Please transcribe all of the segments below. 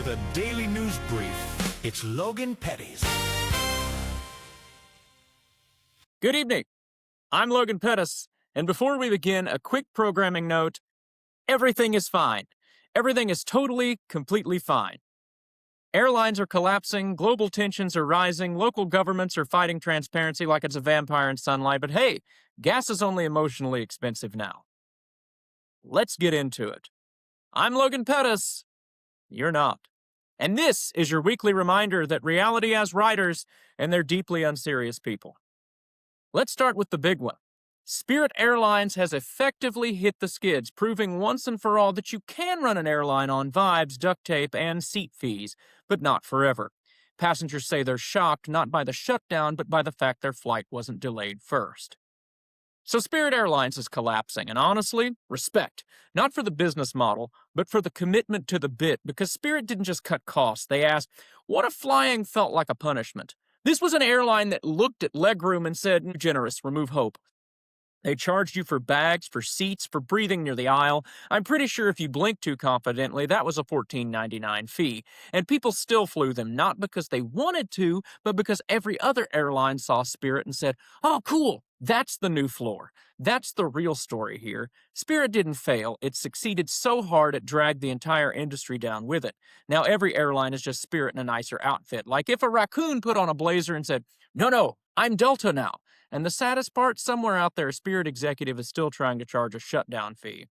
with a daily news brief. It's Logan Pettis. Good evening. I'm Logan Pettis, and before we begin, a quick programming note. Everything is fine. Everything is totally, completely fine. Airlines are collapsing, global tensions are rising, local governments are fighting transparency like it's a vampire in sunlight, but hey, gas is only emotionally expensive now. Let's get into it. I'm Logan Pettis. You're not. And this is your weekly reminder that reality has writers, and they're deeply unserious people. Let's start with the big one. Spirit Airlines has effectively hit the skids, proving once and for all that you can run an airline on vibes, duct tape, and seat fees, but not forever. Passengers say they're shocked not by the shutdown, but by the fact their flight wasn't delayed first. So Spirit Airlines is collapsing, and honestly, respect. Not for the business model, but for the commitment to the bit, because Spirit didn't just cut costs. They asked, what if flying felt like a punishment? This was an airline that looked at legroom and said, generous, remove hope. They charged you for bags, for seats, for breathing near the aisle. I'm pretty sure if you blinked too confidently, that was a $14.99 fee. And people still flew them, not because they wanted to, but because every other airline saw Spirit and said, oh, cool, that's the new floor. That's the real story here. Spirit didn't fail. It succeeded so hard it dragged the entire industry down with it. Now every airline is just Spirit in a nicer outfit. Like if a raccoon put on a blazer and said, no, I'm Delta now. And the saddest part, somewhere out there, a Spirit executive is still trying to charge a shutdown fee.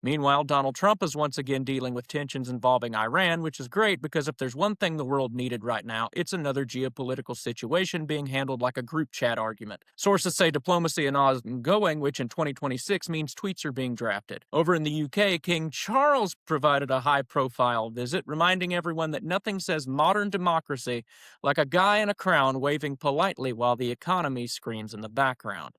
Meanwhile, Donald Trump is once again dealing with tensions involving Iran, which is great because if there's one thing the world needed right now, it's another geopolitical situation being handled like a group chat argument. Sources say diplomacy is ongoing, which in 2026 means tweets are being drafted. Over in the UK, King Charles provided a high-profile visit, reminding everyone that nothing says modern democracy like a guy in a crown waving politely while the economy screams in the background.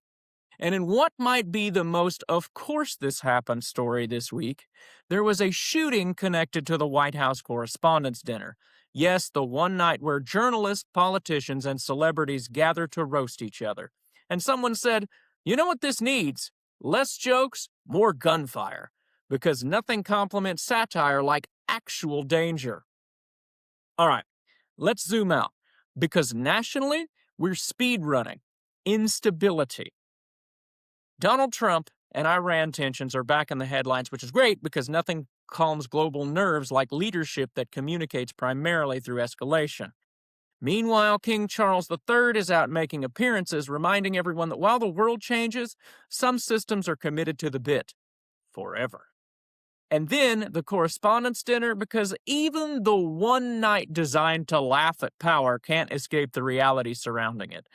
And in what might be the most of course this happened story this week, there was a shooting connected to the White House Correspondents' Dinner. Yes, the one night where journalists, politicians, and celebrities gather to roast each other. And someone said, you know what this needs? Less jokes, more gunfire. Because nothing complements satire like actual danger. All right, let's zoom out. Because nationally, we're speed running. Instability. Donald Trump and Iran tensions are back in the headlines, which is great because nothing calms global nerves like leadership that communicates primarily through escalation. Meanwhile, King Charles III is out making appearances, reminding everyone that while the world changes, some systems are committed to the bit forever. And then the Correspondents' Dinner, because even the one night designed to laugh at power can't escape the reality surrounding it.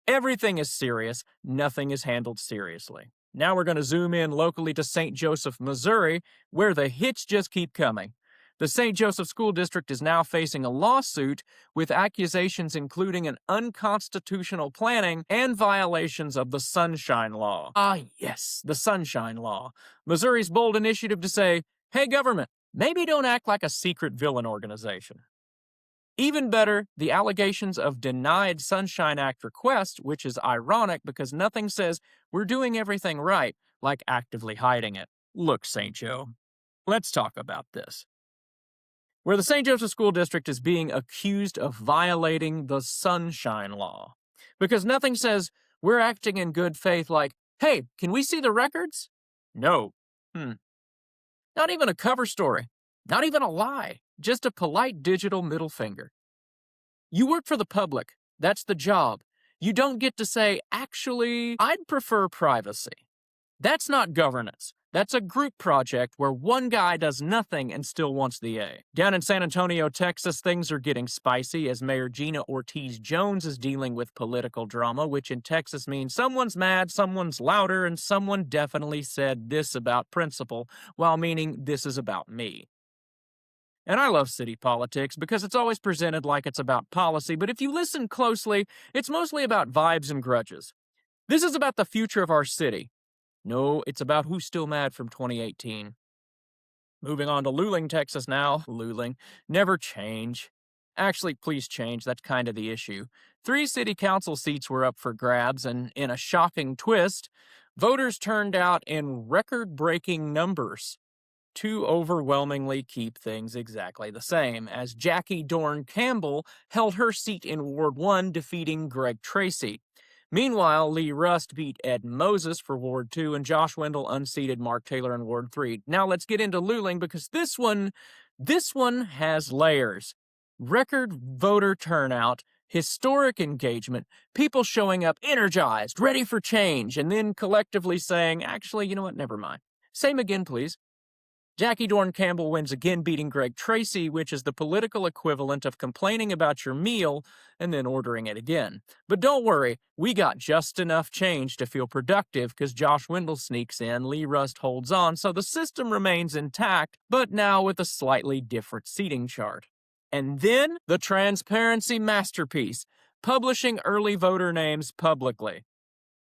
Everything is serious, nothing is handled seriously. Now we're going to zoom in locally to St. Joseph, Missouri, where the hits just keep coming. The St. Joseph School District is now facing a lawsuit with accusations including an unconstitutional planning and violations of the Sunshine Law. Ah, yes, the Sunshine Law. Missouri's bold initiative to say, hey, government, maybe don't act like a secret villain organization. Even better, the allegations of denied Sunshine Act request, which is ironic because nothing says we're doing everything right like actively hiding it. Look, St. Joe, let's talk about this. Where the St. Joseph School District is being accused of violating the Sunshine Law. Because nothing says we're acting in good faith like, hey, can we see the records? No. Not even a cover story. Not even a lie. Just a polite digital middle finger. You work for the public. That's the job. You don't get to say, actually, I'd prefer privacy. That's not governance. That's a group project where one guy does nothing and still wants the A. Down in San Antonio, Texas, things are getting spicy as Mayor Gina Ortiz-Jones is dealing with political drama, which in Texas means someone's mad, someone's louder, and someone definitely said this about principle, while meaning this is about me. And I love city politics because it's always presented like it's about policy, but if you listen closely, it's mostly about vibes and grudges. This is about the future of our city. No, it's about who's still mad from 2018. Moving on to Luling, Texas now. Luling. Never change. Actually, please change. That's kind of the issue. 3 city council seats were up for grabs, and in a shocking twist, voters turned out in record-breaking numbers. to overwhelmingly keep things exactly the same, as Jackie Dorn Campbell held her seat in Ward 1, defeating Greg Tracy. Meanwhile, Lee Rust beat Ed Moses for Ward 2, and Josh Wendell unseated Mark Taylor in Ward 3. Now let's get into Luling, because this one has layers. Record voter turnout, historic engagement, people showing up energized, ready for change, and then collectively saying, actually, you know what, never mind. Same again, please. Jackie Dorn Campbell wins again, beating Greg Tracy, which is the political equivalent of complaining about your meal and then ordering it again. But don't worry, we got just enough change to feel productive because Josh Wendell sneaks in, Lee Rust holds on, so the system remains intact, but now with a slightly different seating chart. And then the transparency masterpiece, publishing early voter names publicly.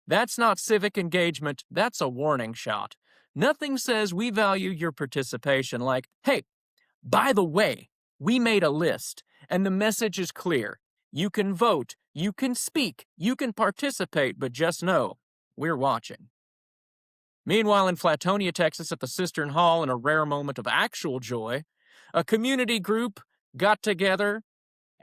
That's not civic engagement, that's a warning shot. Nothing says we value your participation like, hey, by the way, we made a list, and the message is clear. You can vote, you can speak, you can participate, but just know, we're watching. Meanwhile, in Flatonia, Texas, at the Cistern Hall, in a rare moment of actual joy, a community group got together,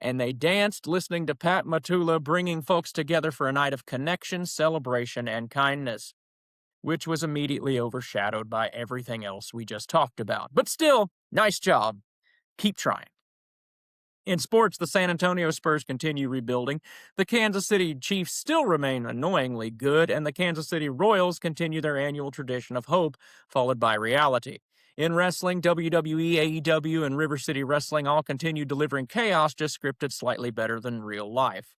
and they danced listening to Pat Matula, bringing folks together for a night of connection, celebration, and kindness, which was immediately overshadowed by everything else we just talked about. But still, nice job. Keep trying. In sports, the San Antonio Spurs continue rebuilding, the Kansas City Chiefs still remain annoyingly good, and the Kansas City Royals continue their annual tradition of hope, followed by reality. In wrestling, WWE, AEW, and River City Wrestling all continue delivering chaos, just scripted slightly better than real life.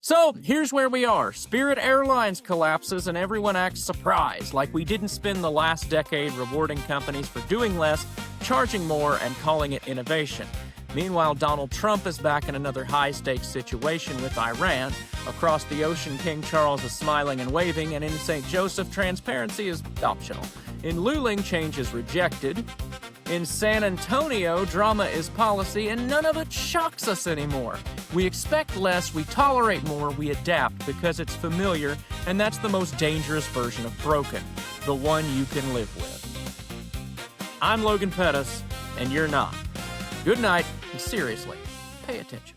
So, here's where we are. Spirit Airlines collapses and everyone acts surprised, like we didn't spend the last decade rewarding companies for doing less, charging more, and calling it innovation. Meanwhile, Donald Trump is back in another high-stakes situation with Iran. Across the ocean, King Charles is smiling and waving, and in St. Joseph, transparency is optional. In Luling, change is rejected. In San Antonio, drama is policy, and none of it shocks us anymore. We expect less, we tolerate more, we adapt because it's familiar, and that's the most dangerous version of broken, the one you can live with. I'm Logan Pettis, and you're not. Good night, and seriously, pay attention.